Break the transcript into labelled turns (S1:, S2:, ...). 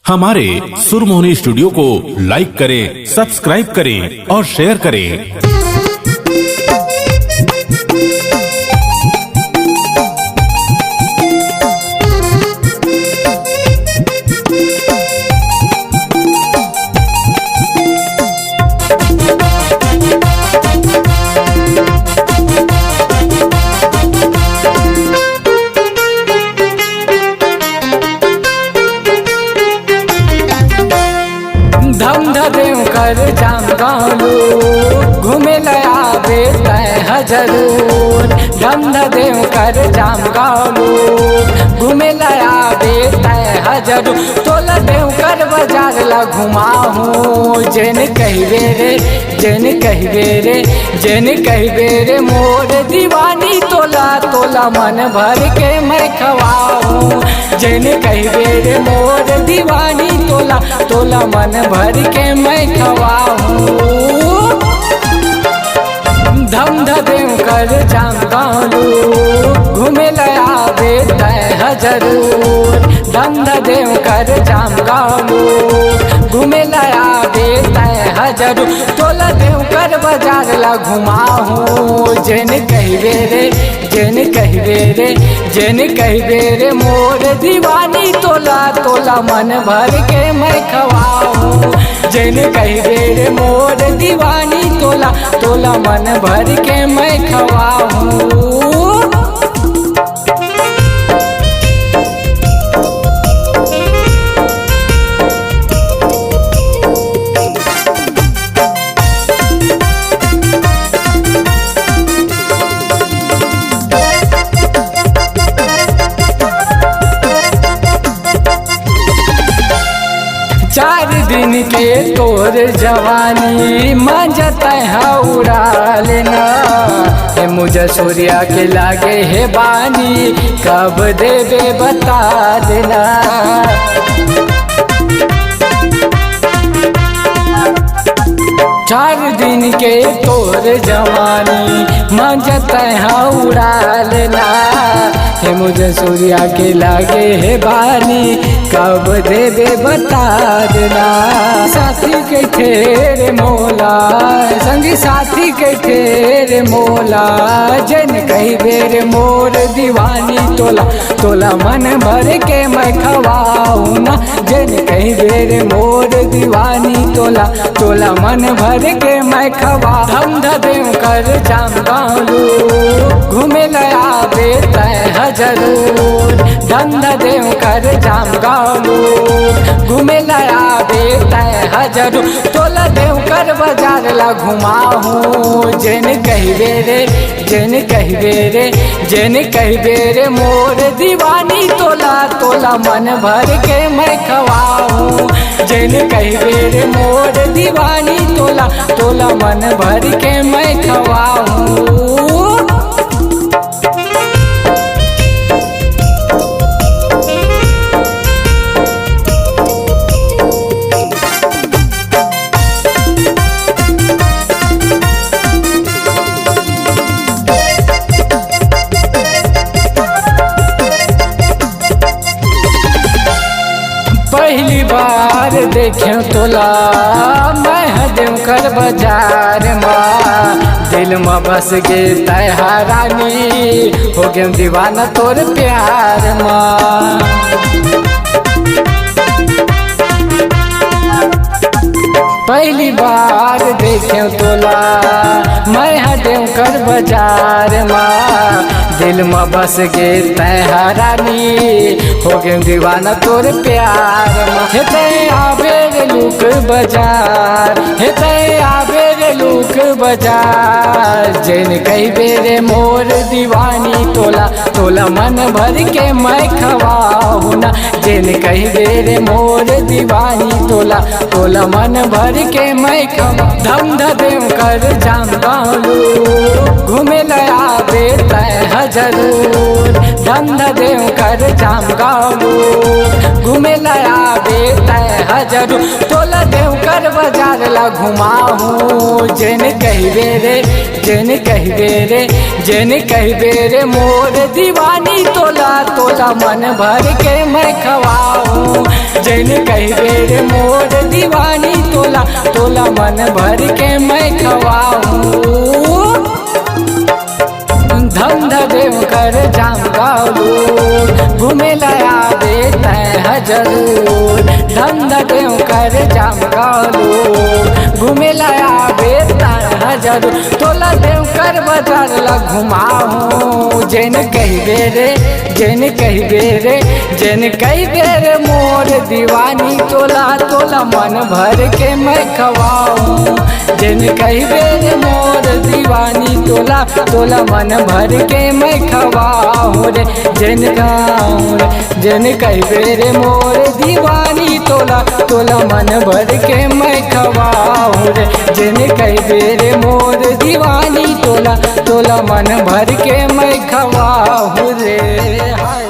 S1: हमारे सुरमोहनी स्टूडियो को लाइक करें, सब्सक्राइब करें और शेयर करें।
S2: धम धदेव कर जाम गालू घूमे लया बेता जरूर। धम धदेव कर जाम गालू घूमे लया बेता जरूर। तोला देव कर बाजार ला घुमाहूँ जेन कहबे रे, जेन कहबे रे, जेन कहबे रे मोर दीवानी। तोला तोला मन भर के मैं खवाऊँ जेन कहबे रे मोर दीवानी। तोला तोला मन भर के मैं खवाऊँ। धम धदेव कर जाम गालू घूमे लया बेता जरूर। धम धदेव कर जाम गालू घूमे लया बेता जरूर। तोला देव कर बाजार ला घुमाहूँ जेन कहबे रे, जेन कहबे रे, जेन कहबे रे मोर दीवानी। तोला तोला मन भर के मैं खवाऊँ जेन कहबे रे मोर दीवानी। तोला तोला मन भर के मैं खवाऊँ। चार दिन के तोर जवानी मंजता है उड़ा लेना। हे मुझे सूर्या के लागे है बानी कब देवे बता देना। चार दिन के तोर जवानी मंजता है उड़ा लेना। हे मुझे सूर्या के लागे है बानी कब देवे बता देना। साथी के ठेरे मोला संगी साथी के ठेरे मोला जन कहबे रे मोर दीवानी। तोला तोला मन भर के मैं खवाऊँ ना जन कहबे रे मोर दीवानी। तोला तोला मन भर के मैं खवा। धम धदेव कर जाम गालू घूमे लया बेता जरूर। धम धदेव कर जाम गालू घूमे लया बेता जरूर। तोला देव कर बाजार ला घुमाहूँ जेन कहबे रे, जेन कहबे रे, जेन कहबे रे मोर दीवानी। तोला तोला मन भर के मैं खवाऊँ जेन कहबे रे मोर दीवानी। तोला तोला मन भर के मैं खवाऊँ। पहली बार देखे तोला मैं हदेव कर बाजार माँ। दिल में बस गे तैहारानी हो गए दीवाना तोर प्यार माँ। पहली बार देखे तोला मैं हदेव कर बाजार माँ। दिल में बस गे तैहारानी हो गए दीवाना तोर प्यार माँ। हे ते आबे रे लूक बाजार, हे ते आबे रे लूक बाजार जेन कहबे रे मोर दीवानी। तोला तोला मन भर के मैं खवाऊँ ना जेन कहबे रे मोर दीवानी। तोला तोला मन भर के मैं खवा। धम धदेव कर जाम गालू घूमे लया बेता जरूर। धम धदेव कर जाम गालू घूमे लया बेता जरूर। तोला देव कर बाजार ला घुमाहूँ जेन कहबे रे, जेन कहबे रे, जेन कहबे रे मोर दीवानी। तोला तोला मन भर के मैं खवाऊं जैन कही बेर मोर दीवानी तोला तोला मन भर के मैं खवाऊं धंध देव कर जाम गालू घूमे लाया बेता है जरूर धंध देव कर जाम गालू घूमे लाया बेता है जरूर तोला देव कर बाजार ला घुमाऊं जैन कही बेरे जैन कही बेरे जैन कही बेरे मोर दीवानी तोला तोला मन भर के मैं खवाऊं जैन कही बेरे मोर दीवानी तोला तोला मन भर के मैं खवाऊं रे जैन गाऊं रे जैन कही बेरे मोर दीवानी तोला तोला मन भर के मैं खवाऊं रे जैन कही बेरे मोर दीवानी तोला तोला मन भर के मैं खवाऊं रे हाय।